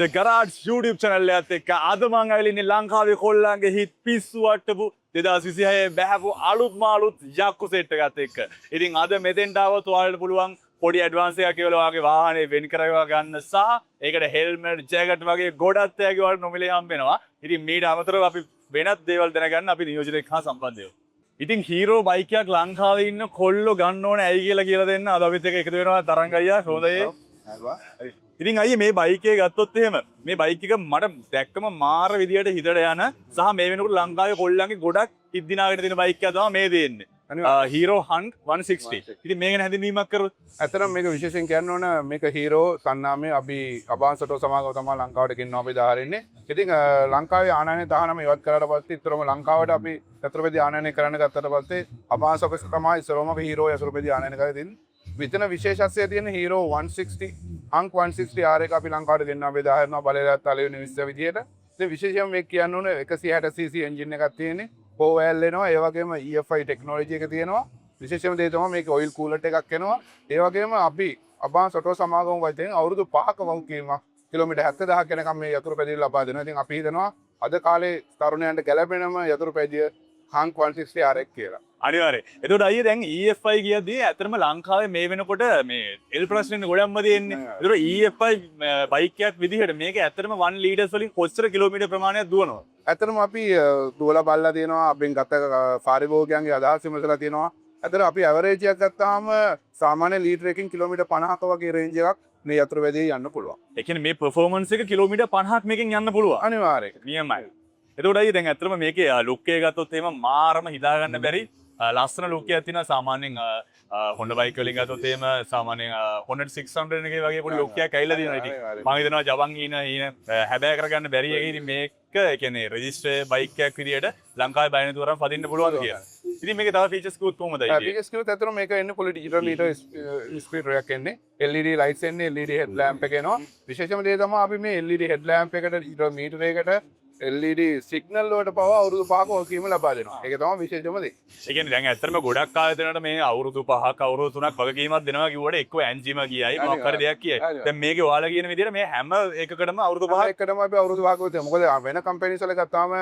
The Garage YouTube channel එකත් එක්ක අද මම ඇවිල්ලා ඉන්නේ ලංකාවේ කොල්ලන්ගේ හිත් පිස්සු වට්ටපු 2026 බෑපු අලුත් යක්කු සෙට් එකත් එක්ක. ඉතින් අද මෙතෙන්ට આવොත් ඔයාලට පුළුවන් පොඩි ඇඩ්වාන්ස් එකක් කියලා ඔයාගේ වාහනේ වෙන් කරගවා ගන්න සහ ඒකට හෙල්මට් ජැකට් වගේ ගොඩක් තෑගි වලට නොමිලේ හම්බ වෙනවා. ඉතින් මීට අමතරව අපි වෙනත් දේවල් දැනගන්න අපි නියෝජනයක් හා සම්බන්ධ වෙමු. ඉතින් හීරෝ බයික් එකක් ලංකාවේ ඉන්න කොල්ලෝ ගන්න ඕනේ ඇයි කියලා දෙන්න අද අපිත් එක්ක එකතු වෙනවා තරංග අයියා හොඳයි. ඉතින් අයියේ මේ බයික් එක ගත්තොත් එහෙම මේ බයික් එක මට දැක්කම මාර විදියට හිතට යන සහ මේ වෙනකොට ලංකාවේ කොල්ලන්ගේ ගොඩක් ඉද්දිනාගෙන තියෙන බයික් එකක් තමයි මේ දෙන්නේ. Hero Hunt 160. ඉතින් මේක ගැන හැඳින්වීමක් කරොත් ඇත්තටම මේක විශේෂයෙන් කියන්න ඕන මේක හීරෝ සන්නාමයේ අපි අබාන්සටෝ සමාගම තමයි ලංකාවට ගෙන්නවා අපි දාහරින්නේ. ඉතින් ලංකාවේ ආනයනය 19 ඉවත් කරලා පස්සේ ඉතරම ලංකාවට අපි යතුරුපෙදි ආනයනය කරන්න ගත්තට පස්සේ අබාන්සක තමයි ඉස්සරම හීරෝ යතුරුපෙදි ආනයනය කරලා තියෙන්නේ. විතර විශේෂත්වය තියෙන හීරෝ 160 අංක 160 R එක අපි ලංකාවට ගෙන්නවා අපි දාහරිනවා බලයලත් අලෙවින විශ්ව විදියට. ඉතින් විශේෂයෙන් මේක කියන්න ඕනේ 160cc එන්ජින් එකක් තියෙන්නේ. පෝවැල් එනවා ඒ වගේම EFI ටෙක්නොලොජි එක තියෙනවා. විශේෂම දේ තමයි මේක ඔයිල් කූලර් එකක් එනවා. ඒ වගේම අපි අබාන්ස් ඔටෝ සමාගම වයින් අවුරුදු 5ක වගකීමක් කිලෝමීටර් 70000ක් යනකම් මේ යතුරු පැදිය ලබා දෙනවා. ඉතින් අපි හිතනවා අද කාලේ තරුණයන්ට ගැළපෙනම යතුරු පැදිය හංක් 160 R එක කියලා. අනිවාර්යයෙන්. එතකොට අයියේ දැන් EFI කියද්දී ඇත්තටම ලංකාවේ මේ වෙනකොට මේ එල් ප්‍රශ්නේ ගොඩක්ම තියෙන්නේ. එතකොට EFI බයික් එකක් විදිහට මේක ඇත්තටම 1 ලීටර්ස් වලින් කොච්චර කිලෝමීටර් ප්‍රමාණයක් දුවනවද? ඇත්තටම අපි දුවලා බලලා තියෙනවා අපෙන් ගත පාරිභෝගිකයන්ගේ අදහස් විමසලා තියෙනවා. ඇත්තට අපි ඇවරේජ් එකක් ගත්තාම සාමාන්‍ය ලීටර් එකකින් කිලෝමීටර් 50ක වගේ රේන්ජ් එකක් මේ යතුරු වැදේ යන්න පුළුවන්. ඒ කියන්නේ මේ පර්ෆෝමන්ස් එක කිලෝමීටර් 50ක් මේකෙන් යන්න පුළුවන්. අනිවාර්යයෙන්. නියමයි. එතකොට අයියේ දැන් ඇත්තටම මේකේ ලුක් එක ගත්තොත් එහෙම මාරම හිතා ගන්න බැරි ලස්සන ලුක් එකක් තියෙනවා. සාමාන්‍යයෙන් Honda බයික් වලින් ගත්තොත් එහෙම සාමාන්‍යයෙන් Honda 600 එකේ වගේ පොඩි ලුක් එකක් ඇවිල්ලා තියෙනවා. ඉතින් මම හිතනවා ජවන් ඊන හැබෑ කරගන්න බැරි එක. ඉතින් මේක ඒ කියන්නේ රෙජිස්ටර් බයික් එකක් විදියට ලංකාවේ බය නැතුව තරම් පදින්න පුළුවන් කියලා. ඉතින් මේකේ තව ෆීචර්ස් කිව්වොත් කොහොමද අයියේ? ෆීචර්ස් කිව්වොත් ඇත්තටම මේක එන්නේ පොලි ඩිජිටල් මීටර් ස්පීඩ් එකක් එන්නේ. LED ලයිට්ස් එන්නේ, LED හෙඩ් ලැම්ප් එක එනවා. විශේෂම දේ තමයි අපි මේ LED හෙඩ් ලැම්ප් එකට ඩිජිටල් මීටර් එකට LED සිග්නල් වලට පවා අවුරුදු 5ක වගකීම ලබා දෙනවා. ඒක තමයි විශේෂම දේ. ඒ කියන්නේ දැන් ඇත්තටම ගොඩක් කාලෙ දෙනකොට මේ අවුරුදු 5ක අවුරුදු 3ක් වගකීමක් දෙනවා කිව්වට එක්ක එන්ජිම ගියයි මොකක් හරි දෙයක් කියයි. දැන් මේකේ ඔයාලා කියන විදිහට මේ හැම එකකටම අවුරුදු 5ක් එකටම අපි අවුරුදු 5ක වෙනවා. මොකද වෙන කම්පැනිස් වල ගත්තාම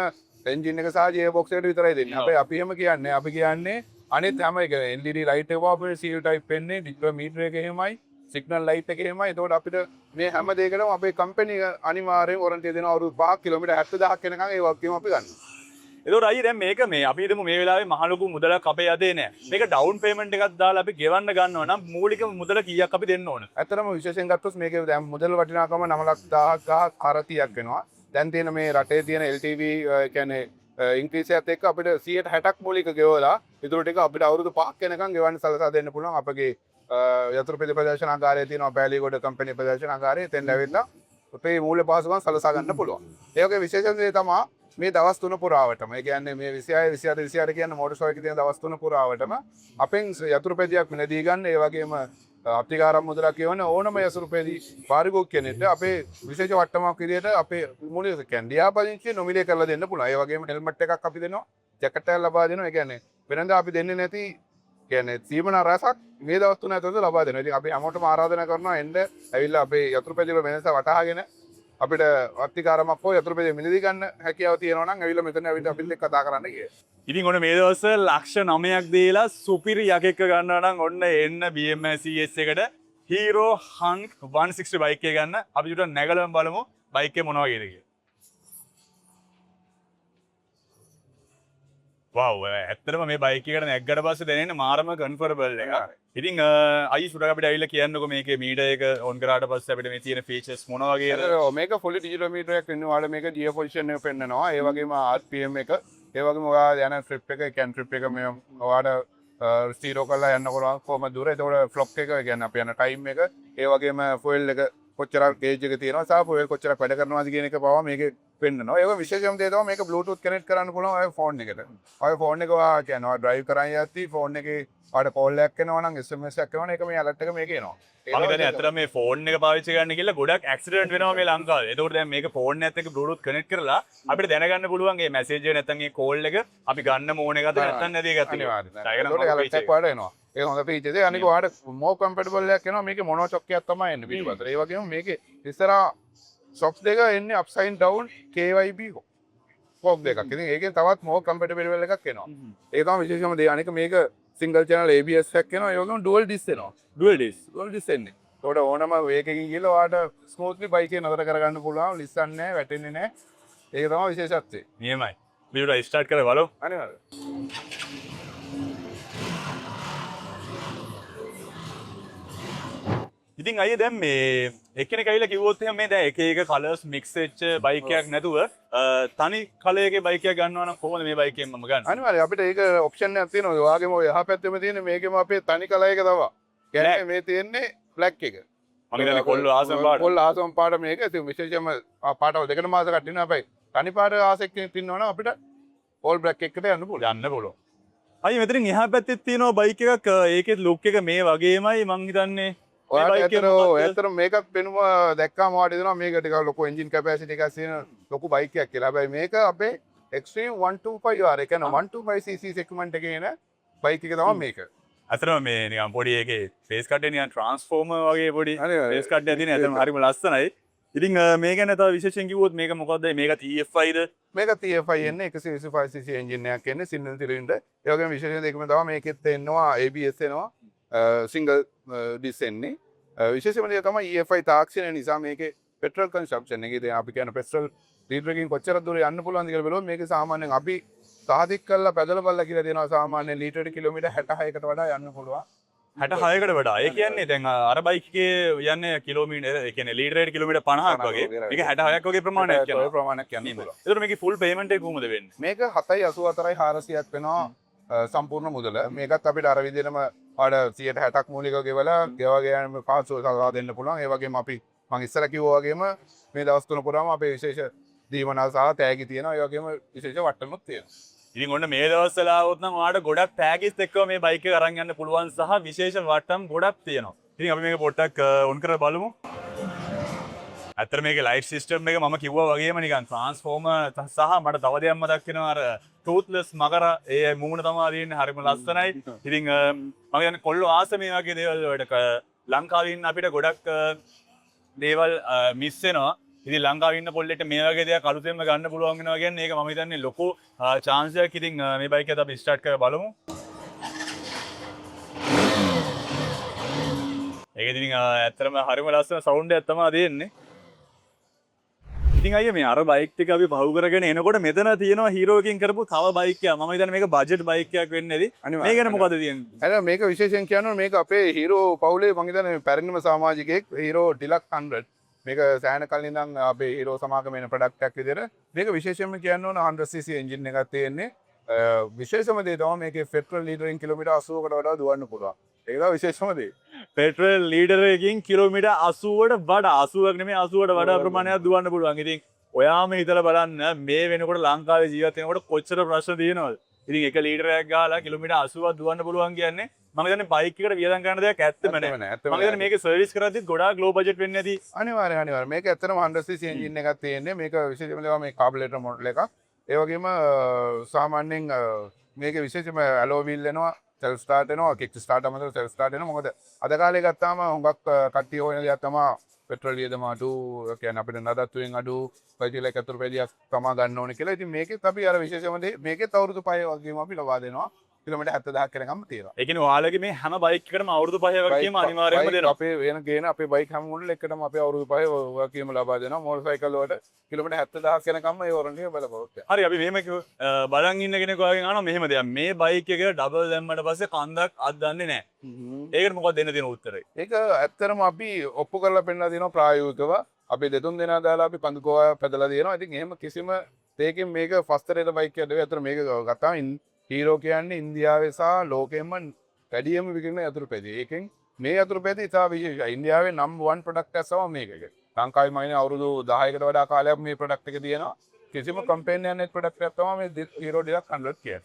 එන්ජින් එක සහ ගියර් බොක්ස් එකට විතරයි දෙන්නේ. හැබැයි අපි එහෙම කියන්නේ අපි කියන්නේ අනිත් හැම එක LED ලයිට් එක වගේ CU type එන්නේ, ඩිජිටල් මීටර් එක එහෙමයි, සිග්නල් ලයිට් එක එහෙමයි. එතකොට අපිට මේ හැම දෙයකටම අපේ කම්පැනි අනිවාර්යෙන් වොරන්ටි දෙනවා අවුරුදු 5ක් කිලෝමීටර් 70000ක් වෙනකන් ඒ වගේම අපි ගන්නවා. එතකොට අයියේ දැන් මේක මේ අපි හිතමු මේ වෙලාවේ මහ ලොකු මුදලක් අපේ යතේ නෑ. මේක ඩවුන් පේමන්ට් එකක් දාලා අපි ගෙවන්න ගන්නවා නම් මූලික මුදල කීයක් අපි දෙන්න ඕන? ඇත්තටම විශේෂයෙන් ගත්තොත් මේකේ දැන් මුදල් වටිනාකම 9,10,000ක් 430ක් වෙනවා. දැන් තියෙන මේ රටේ තියෙන LTV කියන්නේ ඉන්ක්‍රීස් එකත් එක්ක අපිට 160ක් මූලික ගෙවලා ඊටු ටික අපිට අවුරුදු 5ක් වෙනකන් ගෙවන්න සලසා දෙන්න පුළුවන්. අපගේ යතුරුපෙදි ප්‍රදර්ශනාගාරය තියෙනවා පෑලියගොඩ කම්පැනි ප්‍රදර්ශනාගාරය. එතෙන් ඇවිල්ලා අපේ මූල්‍ය පහසුකම් සලසා ගන්න පුළුවන්. ඒ වගේ විශේෂම දේ තමයි මේ දවස් 3 පුරාවටම. ඒ කියන්නේ මේ 26 27 28 කියන මෝටර් ෂෝ එකේ තියෙන දවස් 3 පුරාවටම අපෙන් යතුරුපෙදියක් මිලදී ගන්න. ඒ වගේම අපතිකාරම් මුදලක් කියවන ඕනම යතුරුපෙදි පාරිභෝගිකයෙකුට අපේ විශේෂ වට්ටමක් විදියට අපේ මූල්‍ය කියන්නේ ලියාපදිංචි නොමිලේ කරලා දෙන්න පුළුවන්. ඒ වගේම හෙල්මට් එකක් අපි දෙනවා. ජැකට් එකක් ලබා දෙනවා. ඒ කියන්නේ වෙනදා අපි දෙන්නේ නැති කියන්නේ සීමනා රසක් මේ දවස් 3 ඇතුළත ලබා දෙනවා. ඉතින් අපි හැමෝටම ආරාධනා කරනවා එන්න ඇවිල්ලා අපේ යතුරුපෙදි වල වෙනස වටහාගෙන අපිට වර්තිකාරමක් හෝ යතුරුපෙදි මිලදී ගන්න හැකියාව තියෙනවා නම් ඇවිල්ලා මෙතන ඇවිල්ලා අපිත් එක්ක කතා කරන්න කියලා. ඉතින් ඔන්න මේ දවස්වල ලක්ෂ 9ක් දීලා සුපිරි යකෙක්ක ගන්නවා නම් ඔන්න එන්න BMS ES එකට Hero Hunk 160 බයික් එක ගන්න. අපි උඩ නැගලම බලමු බයික් එක මොන වගේද කියලා. වව් ඇත්තටම මේ බයික් එකට නැග්ගට පස්සේ දැනෙන්නේ මාරම කන්ෆර්ටබල් එකක්. ඉතින් අයි සුඩ අපිට ඇවිල්ලා කියන්නකෝ මේකේ මීටර් එක ඔන් කරාට පස්සේ අපිට මේ තියෙන ෆීචර්ස් මොන වගේද? මේක ෆුල් ඩිජිටල් මීටර් එකක් වෙනවා. ඔයාලා මේක ගියර් පොසිෂන් එක පෙන්නනවා. ඒ වගේම RPM එක, ඒ වගේම ඔයාලා යන ට්‍රිප් එක, කැන් ට්‍රිප් එක මේ ඔයාලා ස්ටීරෝ කරලා යන්න කොහොමද දුර. ඒතකොට ෆ්ලොක් එක කියන්නේ අපි යන ටයිම් එක, ඒ වගේම ෆුවල් එක කොච්චර ගේජ් එක තියෙනවා සහ ෆුවල් කොච්චර වැඩ කරනවාද කියන එක පවා මේකේ පෙන්නනවා. ඒක විශේෂම දේ තමයි මේක Bluetooth කනෙක්ට් කරන්න පුළුවන් ඔය ෆෝන් එකට. ඔය ෆෝන් එක ඔයා කියන්නේ ඔයා ඩ්‍රයිව් කරන් යද්දි ෆෝන් එකේ ඔයාලට කෝල් එකක් එනවා නම් SMS එකක් එනවා නම් ඒක මේ ඇලර්ට් එක මේකේ එනවා. මම හිතන්නේ ඇත්තටම මේ ෆෝන් එක පාවිච්චි කරන්න කියලා ගොඩක් ඇක්සිඩන්ට් වෙනවා මේ ලංකාවේ. ඒකෝට දැන් මේක ෆෝන් එකත් එක්ක Bluetooth කනෙක්ට් කරලා අපිට දැනගන්න පුළුවන් මේ මැසේජ් එක නැත්නම් මේ කෝල් එක අපි ගන්න ඕන එකද නැත්නම් නැති එකද කියලා. ඒකට ඇලර්ට් එකක් වඩ එනවා. ඒක හොඳ ෆීචර්ස් එක. අනික ඔයාලට more compatible එකක් එනවා. මේකේ මොනෝ චොක්කයක් තමයි එන්නේ පිටිපස්සට. ඒ වගේම මේකේ ඉස්සරහා සොක්ස් දෙක එන්නේ අප්සයින් ඩවුන් KYB ෆෝක් දෙකක්. ඉතින් ඒකෙන් තවත් මෝ කම්පැටිබල් එකක් එනවා. ඒක තමයි විශේෂම දේ. අනික මේක සිංගල් channel ABS එකක් එනවා. ඒකම ඩුවල් ඩිස් එනවා. ඩුවල් ඩිස් එන්නේ. ඒකට ඕනම වේගකින් ගිහලා ඔයාලට ස්මූත්ලි බයික් එක නතර කරගන්න පුළුවන්. ලිස්සන්නේ නැහැ, වැටෙන්නේ නැහැ. ඒක තමයි විශේෂත්වය. නියමයි. වීඩියෝ ස්ටාර්ට් කරලා බලමු. අනිවාර්යයෙන්. ඉතින් අයිය දැන් මේ එක්කෙනෙක් ඇවිල්ලා කිව්වොත් එහෙනම් මේ දැන් එක එක කලර්ස් මික්ස් වෙච්ච බයික් එකක් නැතුව තනි කලයක බයික් එකක් ගන්නවා නම් කොහොමද මේ බයික් එකෙන් මම ගන්න? අනිවාර්යයෙන් අපිට ඒක ඔප්ෂන් එකක් තියෙනවා. ඔයාගේම ඔය යහ පැත්තෙම තියෙන මේකෙම අපේ තනි කලර් එක තමයි. කියන්නේ මේ තියෙන්නේ බ්ලැක් එක. මම හිතන්නේ කොල්ල ආසම් පාට. කොල්ල ආසම් පාට මේක. ඉතින් විශේෂයෙන්ම පාටවල දෙකම මාස කටිනවා. හැබැයි තනි පාට ආසෙක් ඉන්නවනම් අපිට ඕල් බ්ලැක් එකට යන්න පුළුවන්. යන්න පුළුවන්. අයිය මෙතනින් එහා පැත්තේ තියෙනවා බයික් එකක් ඒකේ ලුක් එක මේ වගේමයි මං හිතන්නේ ඇතර මේකත් පෙනුම දැක්කාම වාට දෙනවා මේක ටිකක් ලොකු එන්ජින් කැපැසිටි එකක් තියෙන ලොකු බයික් එකක් කියලා. හැබැයි මේක අපේ Extreme 125 R. ඒ කියන්නේ 125cc සෙග්මන්ට් එකේ එන බයික් එක තමයි මේක. අතරම මේ නිකන් පොඩි එකේ ෆේස් කට් එක නිකන් ට්‍රාන්ස්ෆෝමර් වගේ පොඩි ෆේස් කට් එකක් තියෙන ඇත්තම හරිම ලස්සනයි. ඉතින් මේ ගැන තව විශේෂයෙන් කිව්වොත් මේක මොකද්ද? මේක TFIද? මේක TFI එන්නේ 125cc එන්ජින් එකක් එන්නේ සිංගල් සිලින්ඩර්. ඒ වගේම විශේෂයෙන් දෙකම තමයි මේකෙත් එනවා ABS එනවා. සිංගල් ඩිස් එන්නේ. විශේෂම දේ තමයි EFI තාක්ෂණය නිසා මේකේ පෙට්‍රල් කන්සම්ප්ෂන් එකේ දැන් අපි කියන පෙට්‍රල් ලීටරකින් කොච්චර දුර යන්න පුළුවන්ද කියලා බලුවොත් මේක සාමාන්‍යයෙන් අපි සාධික කරලා පැදලා බලලා කියලා දෙනවා සාමාන්‍ය ලීටරට කිලෝමීටර් 66කට වඩා යන්න පුළුවන්. 66කට වඩා. ඒ කියන්නේ දැන් අර බයික් එකේ යන්නේ කිලෝමීටර් ඒ කියන්නේ ලීටරයට කිලෝමීටර් 50ක් වගේ. මේක 66ක් වගේ ප්‍රමාණයක් යනවා. ඔය ප්‍රමාණයක් යන්න පුළුවන්. ඒතර මේකේ ෆුල් පේමන්ට් එක කොහොමද වෙන්නේ? මේක 784යි 400ක් වෙනවා සම්පූර්ණ මුදල. මේකත් අපිට අර විදිහටම ආඩ 160ක් මූලිකව ගෙවලා ගෙවගෙන පාස්වර්ඩ් සලවා දෙන්න පුළුවන්. ඒ වගේම අපි මම ඉස්සර කිව්වා වගේම මේ දවස් තුන පුරාම අපේ විශේෂ දීමනා සහ තෑගි තියෙනවා. ඒ වගේම විශේෂ වට්ටනුත් තියෙනවා. ඉතින් ඔන්න මේ දවස්වල આવොත් නම් ඔයාලට ගොඩක් ටැගිස් එක්කම මේ බයික් එක අරන් යන්න පුළුවන් සහ විශේෂ වටම් ගොඩක් තියෙනවා. ඉතින් අපි මේක පොඩ්ඩක් ඔන් කරලා බලමු. ඇත්තට මේකේ ලයිට් සිස්ටම් එක මම කිව්වා වගේම නිකන් ට්‍රාන්ස්ෆෝමර් සහ මට තව දෙයක් මතක් වෙනවා අර ටූත්ලස් මකර ඒ මූණ තමයි තියෙන්නේ හරිම ලස්සනයි. ඉතින් මම කියන්නේ කොල්ලෝ ආස මේ වගේ දේවල් වලට ලංකාවේ ඉන්න අපිට ගොඩක් දේවල් මිස් වෙනවා. ඉතින් ලංකාවේ ඉන්න පොල්ලෙට මේ වගේ දෙයක් අලුතෙන්ම ගන්න පුළුවන් වෙනවා කියන්නේ ඒක මම හිතන්නේ ලොකු chance එකක්. ඉතින් මේ බයික් එක අපි ස්ටාර්ට් කරලා බලමු. ඒක ඉතින් ඇත්තටම හරිම ලස්සන සවුන්ඩ් එකක් තමයි දෙන්නේ. ඉතින් අයියා මේ අර බයික් ටික අපි පහු කරගෙන එනකොට මෙතන තියෙනවා හීරෝ එකකින් කරපු තව බයික් එකක්. මම හිතන්නේ මේක බජට් බයික් එකක් වෙන්නේ නැති. මේ ගැන මොකද තියෙන්නේ? අර මේක විශේෂයෙන් කියනවා මේක අපේ හීරෝ පවුලේ මම හිතන්නේ පැරණිම සමාජිකයෙක් හීරෝ ඩිලක්ස් 100. මේක සෑහෙන කලින් ඉඳන් අපේ හීරෝ සමාගමේ ප්‍රොඩක්ට් එකක් විදිහට මේක විශේෂයෙන්ම කියන්න ඕන 100cc එන්ජින් එකක් තියෙන්නේ. විශේෂම දේ තමයි මේකේ පෙට්‍රල් ලීටරකින් කිලෝමීටර් 80කට වඩා දුවන්න පුළුවන්. ඒක තමයි විශේෂම දේ. පෙට්‍රල් ලීටරකින් කිලෝමීටර් 80ට වඩා 80ක් නෙමෙයි 80ට වඩා ප්‍රමාණයක් දුවන්න පුළුවන්. ඉතින් ඔයාම හිතලා බලන්න මේ වෙනකොට ලංකාවේ ජීවත් වෙනකොට කොච්චර ප්‍රශ්න තියෙනවද? ඉතින් එක ලීටරයක් ගාලා කිලෝමීටර් 80ක් දුවන්න පුළුවන් කියන්නේ මම හිතන්නේ බයික් එකට වියදම් කරන දෙයක් ඇත්තම නෑ. මම හිතන්නේ මේක සර්විස් කරද්දිත් ගොඩාක් ලෝ බජට් වෙන්නේ නැති. අනිවාර්යයෙන් මේක ඇත්තටම 100cc එන්ජින් එකක් තියෙන්නේ. මේක විශේෂයෙන්ම තමයි මේ කාබුලේටර් මොඩල් එකක්. ඒ වගේම සාමාන්‍යයෙන් මේක විශේෂයෙන්ම ඇලෝ වීල් එනවා, සෙල්ෆ් ස්ටාර්ට් එනවා, කික් ස්ටාර්ට් අමතර සෙල්ෆ් ස්ටාර්ට් එනවා. මොකද අද කාලේ ගත්තාම හුඟක් කට්ටිය හොයන දෙයක් තමයි පෙට්‍රල් වියදම අඩු, කියන්නේ අපිට නඩත්තුවෙන් අඩු, පයිතිල 71 පැලියක් තමයි ගන්න ඕනේ කියලා. ඉතින් මේකෙත් අපි අර විශේෂම දේ මේකෙත් අවුරුදු 5 වගේම අපි ලබා දෙනවා. කිලෝමීටර් 70000ක් වෙනකම් තියෙනවා. ඒ කියන්නේ ඔයාලගේ මේ හැම බයික් එකකටම අවුරුදු 5 වගේම අනිවාර්යයෙන්ම දෙනවා. අපේ වෙන ගේන අපේ බයික් හැම මොඩල් එකකටම අපි අවුරුදු 5 වගේම ලබා දෙනවා. මෝටර් සයිකල් වලට කිලෝමීටර් 70000ක් වෙනකම් ඒ වොරන්ටි එක බලපොත්. හරි අපි මෙහෙම බලන් ඉන්න කෙනෙක් වගේ අහනවා මෙහෙම දෙයක්. මේ බයික් එක ඩබල් දැම්මට පස්සේ කන්දක් අද්දන්නේ නැහැ. ඒකට මොකක්ද දෙන්න තියෙන උත්තරේ? ඒක ඇත්තටම අපි ඔප්පු කරලා පෙන්නලා දෙනවා ප්‍රායෝගිකව. අපි දෙතුන් දෙනා දාලා අපි පඳුකෝවා පැදලා දෙනවා. ඉතින් එහෙම කිසිම දෙයකින් මේක ෆස්ටරේට බයික් එකක් නෙවෙයි. අතන මේක ගත්තාම හීරෝ කියන්නේ ඉන්දියාවේ සහ ලෝකෙම වැඩියම විකිරෙන යතුරුපැදිය. ඒකෙන් මේ යතුරුපැදිය ඉතා විශේෂයි. ඉන්දියාවේ නම්බර් 1 ප්‍රොඩක්ට් එකක් තමයි මේක. ලංකාවේ මයින් අවුරුදු 10කට වඩා කාලයක් මේ ප්‍රොඩක්ට් එක තියෙනවා. කිසිම කම්පැනි එකක් නැති ප්‍රොඩක්ට් එකක් තමයි මේ හීරෝ ඩිලක්ස් 100 කියන්නේ.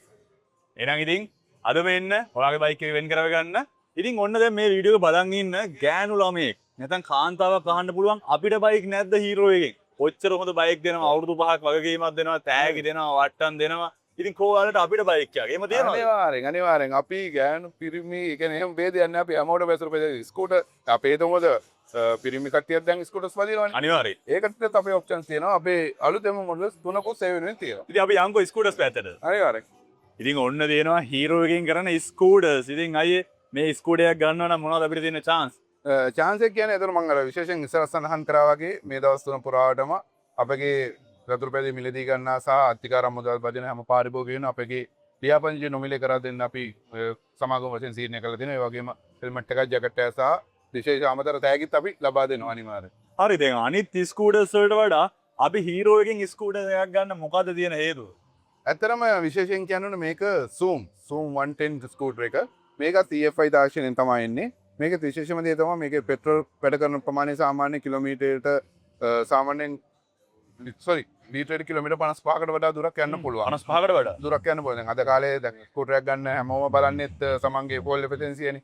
එහෙනම් ඉතින් අද මෙන්න ඔයාගේ බයික් එක වෙන් කරව ගන්න. ඉතින් ඔන්න දැන් මේ වීඩියෝ එක බලන් ඉන්න ගෑනු ළමයෙක් නැත්නම් කාන්තාවක් අහන්න පුළුවන් අපිට බයික් නැද්ද හීරෝ එකෙන්? කොච්චර හොඳ බයික් දෙනවා අවුරුදු 5ක් වගකීමක් දෙනවා, තෑගි දෙනවා, වට්ටම් දෙනවා. ඉතින් කෝවාලට අපිට බයික් එකක්. එහෙම තියෙනවා. අනිවාර්යෙන් අපි ගෑනු පිරිමි කියන්නේ එහෙම ભેදයක් නැහැ. අපි හැමෝටම බැසුරු බෙද ස්කූටර් අපේ තොමද පිරිමි කට්ටියක් දැන් ස්කූටර්ස් වදිනවනේ. අනිවාර්යයෙන්. ඒකට අපේ ඔප්ෂන්ස් තියෙනවා. අපේ අලුතෙම මොඩල්ස් 3කුත් ඒ වෙනුවෙන් තියෙනවා. ඉතින් අපි යන්කෝ ස්කූටර්ස් පැත්තට. අනිවාර්යෙන්. ඉතින් ඔන්න දෙනවා හීරෝ එකකින් කරන ස්කූටර්ස්. ඉතින් අයියේ මේ ස්කූටරයක් ගන්නවා නම් මොනවද අපිට තියෙන chance? chance එක කියන්නේ එතන මම අර විශේෂයෙන් ඉස්සර සඳහන් කරා වගේ මේ දවස් තුන පුරාවටම අපගේ රතුරුපැදි මිලදී ගන්නා සහ අත්තිකාරම් මුදල් බදින හැම පාරිභෝගිකයන් අපගේ ලියාපදිංචි නොමිලේ කරා දෙන්න අපි සමාගම වශයෙන් සීර්ණය කරලා දෙනවා. ඒ වගේම හෙල්මට් එකක් ජැකට් එකක් සහ විශේෂ අමතර තෑගිත් අපි ලබා දෙනවා අනිවාර්යයෙන්. හරි දැන් අනිත් ස්කූටර්ස් වලට වඩා අපි හීරෝ එකකින් ස්කූටර් එකක් ගන්න මොකද තියෙන හේතුව? ඇත්තරම විශේෂයෙන් කියන්න මේක Zoom 110 ස්කූටර් එක. මේක CFI තාක්ෂණයෙන් තමයි එන්නේ. මේක විශේෂම දේ තමයි මේකේ පෙට්‍රල් වැඩ කරන ප්‍රමාණය සාමාන්‍ය කිලෝමීටරයට සාමාන්‍යයෙන් ලීටර් කිලෝමීටර් 55කට වඩා දුරක් යන්න පුළුවන්. 55කට වඩා දුරක් යන්න පුළුවන්. දැන් අද කාලේ දැන් ස්කූටරයක් ගන්න හැමෝම බලන්නේත් සමන්ගේ පෝල් එෆිෂියන්සියනේ.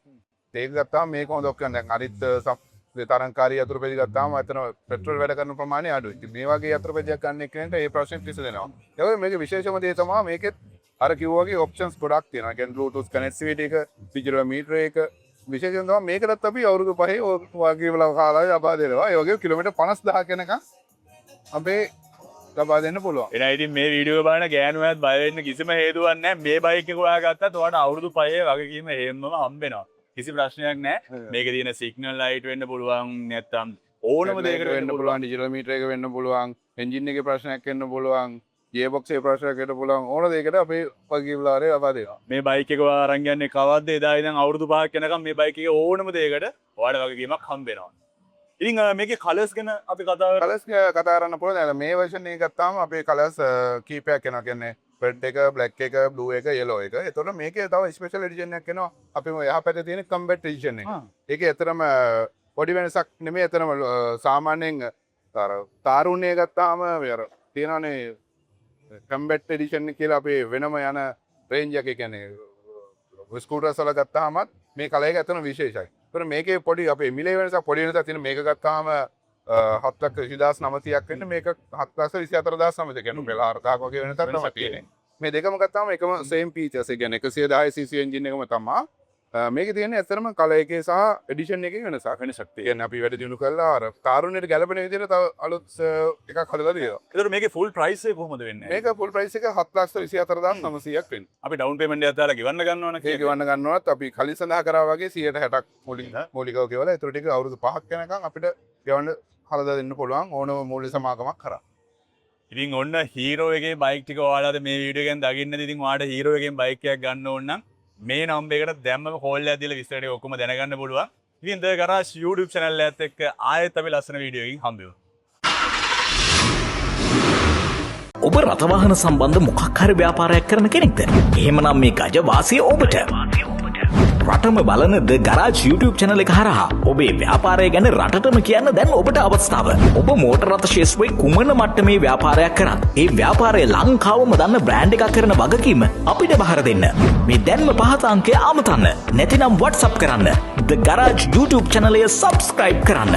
ඒක ගත්තාම මේක හොඳ ඔක්කොම දැන් අනිත් තරංකාරී යතුරුපැදි ගත්තාම අතන පෙට්‍රල් වැඩ කරන ප්‍රමාණය අඩුයි. ඉතින් මේ වගේ යතුරුපැදියක් ගන්න එක්කෙනෙක්ට ඒ ප්‍රශ්නේ විසඳෙනවා. ඒ වගේ මේකේ විශේෂම දේ තමයි මේකෙත් අර කිව්වා වගේ ඔප්ෂන්ස් ගොඩක් තියෙනවා. කියන්නේ Bluetooth connectivity එක, digital meter එක විශේෂයෙන් තමයි මේකටත් අපි අවුරුදු 5 වගේ වල කාලය ලබා දෙනවා. ඒ වගේ කිලෝමීටර් 50000 යනකම් අපේ ලබා දෙන්න පුළුවන්. එන ඉතින් මේ වීඩියෝ එක බලන ගෑනුවත් බය වෙන්න කිසිම හේතුවක් නැහැ. මේ බයික් එක හොයාගත්තත් ඔයාලට අවුරුදු 5 වගකීම හේම්මම හම්බෙනවා. කිසි ප්‍රශ්නයක් නැහැ. මේකේ තියෙන සිග්නල් ලයිට් වෙන්න පුළුවන් නැත්නම් ඕනම දෙයකට වෙන්න පුළුවන්. ඩිජිටල් මීටර් එක වෙන්න පුළුවන්. එන්ජින් එකේ ප්‍රශ්නයක් වෙන්න පුළුවන්. ගියර්බොක්ස් එකේ ප්‍රශ්නයක් වෙන්න පුළුවන්. ඕන දෙයකට අපේ වගකීම්ලාරේ ලබා දෙනවා. මේ බයික් එක අරන් යන්නේ කවද්ද? එදා ඉඳන් අවුරුදු 5ක් යනකම් මේ බයික් එකේ ඕනම දෙයකට ඔයාලට වගකීමක් හම්බෙනවා. ඉතින් මේකේ කලර්ස් ගැන අපි කතා කරමු. කලර්ස් කතා කරන්න පුළුවන්. දැන් මේ version එක ගත්තාම අපේ කලර්ස් කීපයක් එනවා. කියන්නේ රෙඩ් එක, බ්ලැක් එක, බ්ලූ එක, yellow එක. ඒතකොට මේකේ තව ස්පෙෂල් එඩිෂන් එකක් එනවා. අපි එහා පැත්තේ තියෙන කම්බැට් එඩිෂන් එක. ඒකේ ඇතරම පොඩි වෙනසක් නෙමෙයි. ඇතරම සාමාන්‍යයෙන් තාරුණ්‍ය ගත්තාම තියෙනවානේ කම්බැට් එඩිෂන් එක කියලා අපේ වෙනම යන රේන්ජ් එකක්. කියන්නේ ස්කූටර්ස් වල ගත්තාමත් මේ කලර් එක ඇත්තම විශේෂයි. ඒතර මේකේ පොඩි අපේ මිලේ වෙනසක් පොඩි වෙනසක් තියෙන. මේක ගත්තාම 7,2,900ක් වෙන්න, මේක 7,24,900 කියන්නේ පෙළ 4ක් වගේ වෙනසක් තමයි තියෙන්නේ. මේ දෙකම ගත්තාම එකම සේම් ෆීචර්ස්. ඒ කියන්නේ 110 cc එන්ජින් එකම තමයි. මේකේ තියෙන්නේ ඇත්තටම කලර් එකේ සහ එඩිෂන් එකේ වෙනසක් තියෙනවා. කියන්නේ අපි වැඩ දිනු කළා අර තාරුණ්‍යයට ගැලපෙන විදිහට තව අලුත් එකක් හදලා තියෙනවා. ඒතර මේකේ ෆුල් ප්‍රයිස් එක කොහොමද වෙන්නේ? මේක ෆුල් ප්‍රයිස් එක 7,24,900ක් වෙන්නේ. අපි ඩවුන් පේමන්ට් එකක් දාලා ගෙවන්න ගන්නවනේ. ඒක ගෙවන්න ගන්නවත් අපි කලින් සඳහන් කරා වගේ 60ක් මූලිකව ගෙවලා ඒතර ටික අවුරුදු 5ක් යනකම් අපිට ගෙවන්න හදලා දෙන්න පුළුවන් ඕනම මූල්‍ය සමාගමක් කරා. ඉතින් ඔන්න හීරෝ එකේ බයික් ටික ඔයාලට මේ වීඩියෝ එකෙන් දකින්නද? ඉතින් ඔයාලට හීරෝ එකෙන් බයික් එකක් ගන්න ඕන නම් මේ නම්බර් එකට දැම්මම කෝල් එකක් දීලා විස්තර ටික ඔක්කොම දැනගන්න පුළුවන්. ඉතින් The Garage YouTube channel එකත් එක්ක ආයෙත් අපි ලස්සන වීඩියෝ එකකින් හම්බෙමු. ඔබ රථවාහන සම්බන්ධ මොකක් හරි ව්‍යාපාරයක් කරන කෙනෙක්ද? එහෙමනම් මේ ගජ වාසිය ඔබට. රටම බලන The Garage YouTube channel එක හරහා ඔබේ ව්‍යාපාරය ගැන රටටම කියන්න දැන් ඔබට අවස්ථාව. ඔබ මෝටර රථ ශේෂ්ත්‍රයේ කුමන මට්ටමේ ව්‍යාපාරයක් කරත් ඒ ව්‍යාපාරයේ ලංකාවම දන්න බ්‍රෑන්ඩ් එකක් කරන වගකීම අපිට බහර දෙන්න. මේ දැන්ම පහත අංකය අමතන්න. නැතිනම් WhatsApp කරන්න. The Garage YouTube channel එක subscribe කරන්න.